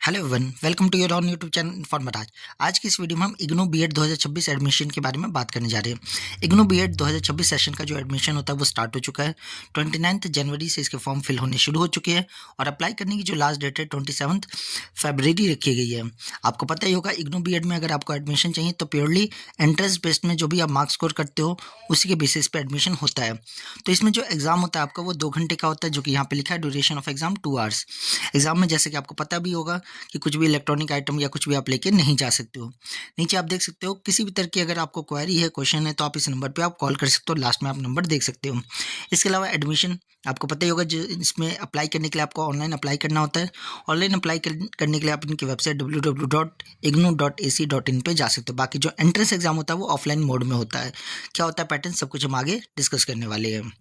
Hello everyone, welcome to your on YouTube channel Informate. आज की इस वीडियो में हम इग्नू बीएड 2026 एडमिशन के बारे में बात करने जा रहे हैं। इग्नू बीएड 2026 सेशन का जो एडमिशन होता है वो स्टार्ट हो चुका है। 29 जनवरी से इसके फॉर्म फिल होने शुरू हो चुके हैं और अप्लाई करने की जो लास्ट डेट है 27 फरवरी रखी गई है। आपको पता ही होगा इग्नू बीएड में अगर आपको एडमिशन चाहिए तो प्योरली एंट्रेंस बेस्ड में जो भी आप मार्क्स स्कोर करते हो उसी के बेसिस पे एडमिशन होता है। तो इसमें जो एग्ज़ाम होता है आपका वो 2 घंटे का होता है, जो कि यहाँ पे लिखा है duration of exam 2 hours. Exam में जैसे कि आपको पता भी होगा कि कुछ भी इलेक्ट्रॉनिक आइटम या कुछ भी आप लेके नहीं जा सकते हो। नीचे आप देख सकते हो किसी भी तरह की अगर आपको क्वेरी है, क्वेश्चन है, तो आप इस नंबर पे आप कॉल कर सकते हो। लास्ट में आप नंबर देख सकते हो। इसके अलावा एडमिशन आपको पता ही होगा, जो इसमें अप्लाई करने के लिए आपको ऑनलाइन अप्लाई करना होता है। ऑनलाइन अप्लाई करने के लिए आप इनकी वेबसाइट www.ignou.ac.in पे जा सकते हो। बाकी जो एंट्रेंस एग्जाम होता है वो ऑफलाइन मोड में होता है। क्या होता है पैटर्न, सब कुछ हम आगे डिस्कस करने वाले हैं।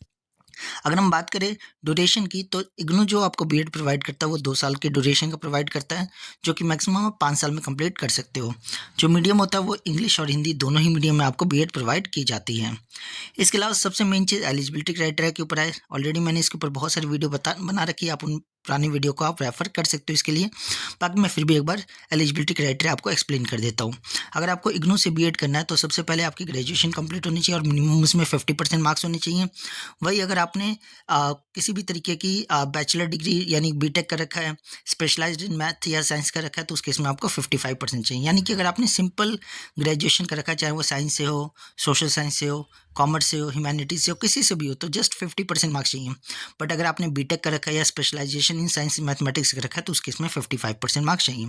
अगर हम बात करें ड्यूरेशन की, तो इग्नू जो आपको बीएड प्रोवाइड करता है वो 2 साल के ड्यूरेशन का प्रोवाइड करता है, जो कि मैक्सिमम आप 5 साल में कंप्लीट कर सकते हो। जो मीडियम होता है वो इंग्लिश और हिंदी दोनों ही मीडियम में आपको बीएड प्रोवाइड की जाती है। इसके अलावा सबसे मेन चीज़ एलिजिबिलिटी क्राइटेरिया के ऊपर है। ऑलरेडी मैंने इसके ऊपर बहुत सारी वीडियो बना रखी है, आप उन पुरानी वीडियो को आप रेफर कर सकते हो इसके लिए। बाकी मैं फिर भी एक बार एलिजिबिलिटी क्राइटेरिया आपको एक्सप्लेन कर देता हूँ। अगर आपको इग्नू से बीएड करना है तो सबसे पहले आपकी ग्रेजुएशन कंप्लीट होनी चाहिए और मिनिमम उसमें 50% मार्क्स होने चाहिए। वही अगर आपने किसी भी तरीके की बैचलर डिग्री यानी बीटेक कर रखा है, स्पेशलाइज्ड इन मैथ या साइंस कर रखा है, तो उस केस में आपको 55% चाहिए। यानी कि अगर आपने सिंपल ग्रेजुएशन कर रखा है, चाहे वो साइंस से हो, सोशल साइंस से हो, कॉमर्स से हो, ह्यूमैनिटीज से हो, किसी से भी हो, तो जस्ट 50% मार्क्स चाहिए। बट अगर आपने बीटेक कर रखा है या स्पेशलाइजेशन इन साइंस मैथमेटिक्स कर रखा है तो उस केस में 55% मार्क्स चाहिए।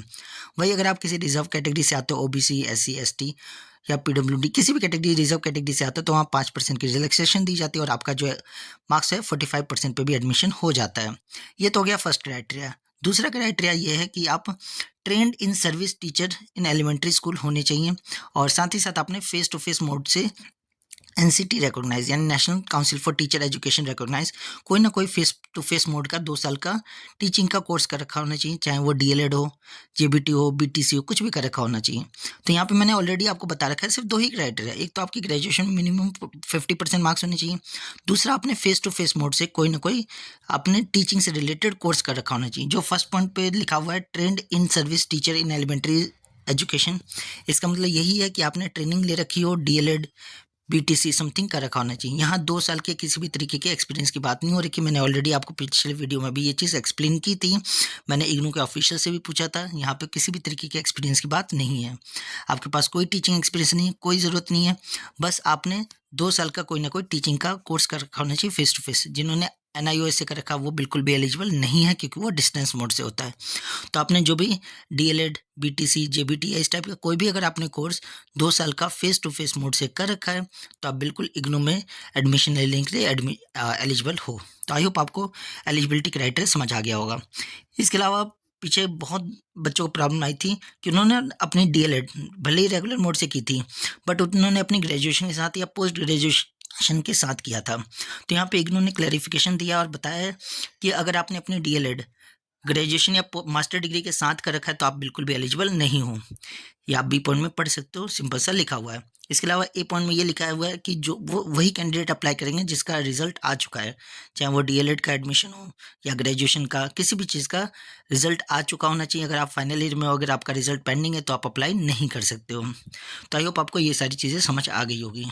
वही अगर आप किसी रिजर्व कैटेगरी से आते हो, ओबीसी, एससी, एसटी या पीडब्ल्यूडी, किसी भी कैटेगरी रिजर्व कैटेगरी से आते हो, तो वहाँ 5% की रिलैक्सेशन दी जाती है और आपका जो मार्क्स है 45% पे भी एडमिशन हो जाता है। ये तो हो गया फर्स्ट क्राइटेरिया। दूसरा क्राइटेरिया ये है कि आप trained in service teacher in elementary school होने चाहिए और साथ ही साथ आपने फेस टू फेस मोड से एनसीटी रिकॉग्नाइज यानी national council for teacher education recognise कोई ना कोई फेस टू फेस मोड का 2 साल का टीचिंग का कोर्स कर रखा होना चाहिए, चाहे वो डीएलएड हो, जेबीटी हो, बीटीसी हो, कुछ भी कर रखा होना चाहिए। तो यहाँ पे मैंने ऑलरेडी आपको बता रखा है सिर्फ 2 ही क्राइटेरिया। एक तो आपकी ग्रेजुएशन मिनिमम 50% मार्क्स होने चाहिए। दूसरा आपने फेस टू फेस मोड से कोई ना कोई अपने टीचिंग से रिलेटेड कोर्स कर रखा होना चाहिए। जो फर्स्ट पॉइंट पे लिखा हुआ है trained in service teacher in elementary education, इसका मतलब यही है कि आपने ट्रेनिंग ले रखी हो, डीएलएड, बीटीसी समथिंग का रखा होना चाहिए। यहाँ 2 साल के किसी भी तरीके के एक्सपीरियंस की बात नहीं हो रही। मैंने ऑलरेडी आपको पिछले वीडियो में भी ये चीज़ एक्सप्लेन की थी। मैंने इग्नू के ऑफिशियल से भी पूछा था, यहाँ पे किसी भी तरीके के एक्सपीरियंस की बात नहीं है। आपके पास कोई टीचिंग एक्सपीरियंस नहीं है, कोई ज़रूरत नहीं है। बस आपने 2 साल का कोई ना कोई टीचिंग का कोर्स कर रखा होना चाहिए फेस टू फेस। जिन्होंने एनआईओएस से कर रखा वो बिल्कुल भी एलिजिबल नहीं है, क्योंकि वो डिस्टेंस मोड से होता है। तो आपने जो भी डीएलएड, बीटीसी, जेबीटी या इस टाइप का कोई भी अगर आपने कोर्स 2 साल का फेस टू फेस मोड से कर रखा है तो आप बिल्कुल इग्नू में एडमिशन लेने के लिए एलिजिबल हो। तो आई होप आपको एलिजिबिलिटी क्राइटेरिया समझ आ गया होगा। इसके अलावा पीछे बहुत बच्चों को प्रॉब्लम आई थी कि उन्होंने अपनी डीएलएड भले ही रेगुलर मोड से की थी, बट उन्होंने अपनी ग्रेजुएशन के साथ या पोस्ट ग्रेजुएशन के साथ किया था। तो यहाँ पे इग्नू ने क्लैरिफिकेशन दिया और बताया है कि अगर आपने अपनी डीएलएड ग्रेजुएशन या मास्टर डिग्री के साथ कर रखा है तो आप बिल्कुल भी एलिजिबल नहीं हो। ये आप बी पॉइंट में पढ़ सकते हो, सिंपल सा लिखा हुआ है। इसके अलावा ए पॉइंट में ये लिखा हुआ है कि जो वो वही कैंडिडेट अप्लाई करेंगे जिसका रिजल्ट आ चुका है, चाहे वो डीएलएड का एडमिशन हो या ग्रेजुएशन का, किसी भी चीज़ का रिजल्ट आ चुका होना चाहिए। अगर आप फाइनल ईयर में हो, अगर आपका रिजल्ट पेंडिंग है तो आप अप्लाई नहीं कर सकते हो। तो आई होप आपको ये सारी चीज़ें समझ आ गई होगी।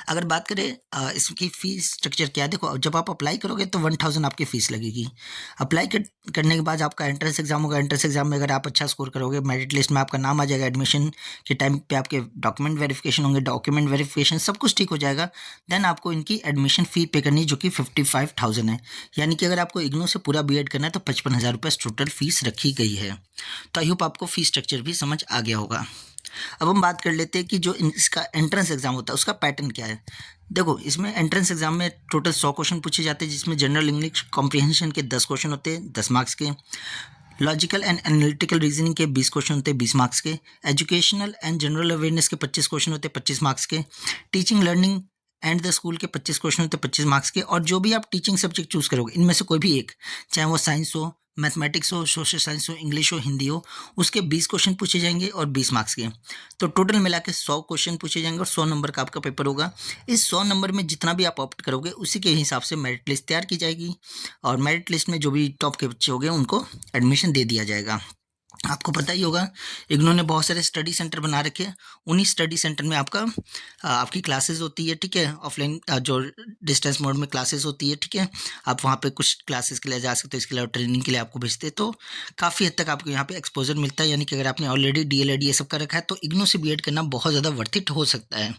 अगर बात करें इसकी फ़ीस स्ट्रक्चर क्या है, देखो जब आप अप्लाई करोगे तो 1000 आपकी फ़ीस लगेगी। अप्लाई करने के बाद आपका एंट्रेंस एग्ज़ाम होगा। एंट्रेंस एग्ज़ाम में अगर आप अच्छा स्कोर करोगे, मेरिट लिस्ट में आपका नाम आ जाएगा, एडमिशन के टाइम पे आपके डॉक्यूमेंट वेरिफिकेशन होंगे, डॉक्यूमेंट वेरिफिकेशन सब कुछ ठीक हो जाएगा। देन आपको इनकी एडमिशन फ़ी पे करनी है, जो कि 55,000 है। यानी कि अगर आपको इग्नू से पूरा बीएड करना है तो 55,000 रुपये टोटल फ़ीस रखी गई है। तो आई होप आपको फ़ीस स्ट्रक्चर भी समझ आ गया होगा। अब हम बात कर लेते हैं कि जो इसका एंट्रेंस एग्ज़ाम होता है उसका पैटर्न क्या है। देखो इसमें एंट्रेंस एग्ज़ाम में टोटल 100 क्वेश्चन पूछे जाते हैं, जिसमें जनरल इंग्लिश कॉम्प्रिहेंशन के 10 क्वेश्चन होते हैं 10 मार्क्स के, लॉजिकल एंड एनालिटिकल रीजनिंग के 20 क्वेश्चन होते हैं 20 मार्क्स के, एजुकेशनल एंड जनरल अवेयरनेस के 25 क्वेश्चन होते हैं 25 मार्क्स के, teaching learning and the school के 25 क्वेश्चन होते हैं 25 मार्क्स के। और जो भी आप टीचिंग सब्जेक्ट चूज़ करोगे इनमें से कोई भी एक, चाहे वो साइंस हो, मैथमेटिक्स हो, सोशल साइंस हो, इंग्लिश हो, हिंदी हो, उसके 20 क्वेश्चन पूछे जाएंगे और 20 मार्क्स के। तो टोटल मिला के 100 क्वेश्चन पूछे जाएंगे और 100 नंबर का आपका पेपर होगा। इस 100 नंबर में जितना भी आप ऑप्ट करोगे उसी के हिसाब से मेरिट लिस्ट तैयार की जाएगी और मेरिट लिस्ट में जो भी टॉप के बच्चे होंगे उनको एडमिशन दे दिया जाएगा। आपको पता ही होगा इग्नू ने बहुत सारे स्टडी सेंटर बना रखे हैं। उन्हीं स्टडी सेंटर में आपकी क्लासेस होती है, ठीक है, ऑफलाइन जो डिस्टेंस मोड में क्लासेस होती है, ठीक है। आप वहाँ पे कुछ क्लासेस के लिए जा सकते हो, इसके अलावा ट्रेनिंग के लिए आपको भेजते हैं, तो काफ़ी हद तक आपको यहाँ पे एक्सपोजर मिलता है। यानी कि अगर आपने ऑलरेडी डीएलएड ये सब कर रखा है तो इग्नू से बीएड करना बहुत ज़्यादा वर्थ इट हो सकता है।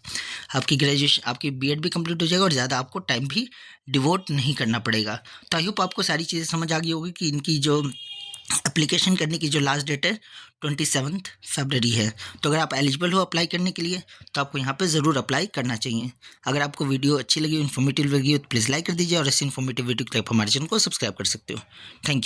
आपकी ग्रेजुएशन, आपकी बीएड भी कंप्लीट हो जाएगा और ज़्यादा आपको टाइम भी डिवोट नहीं करना पड़ेगा। तो आई होप आपको सारी चीज़ें समझ आ गई होगी कि इनकी जो एप्लीकेशन करने की जो लास्ट डेट है 27 फरवरी है। तो अगर आप एलिजिबल हो अप्लाई करने के लिए तो आपको यहाँ पे ज़रूर अप्लाई करना चाहिए। अगर आपको वीडियो अच्छी लगी, इन्फॉर्मेटिव लगी हो तो प्लीज़ लाइक कर दीजिए और ऐसे इन्फॉर्मेटिव वीडियो के लिए आप हमारे चैनल को सब्सक्राइब कर सकते हो। Thank you.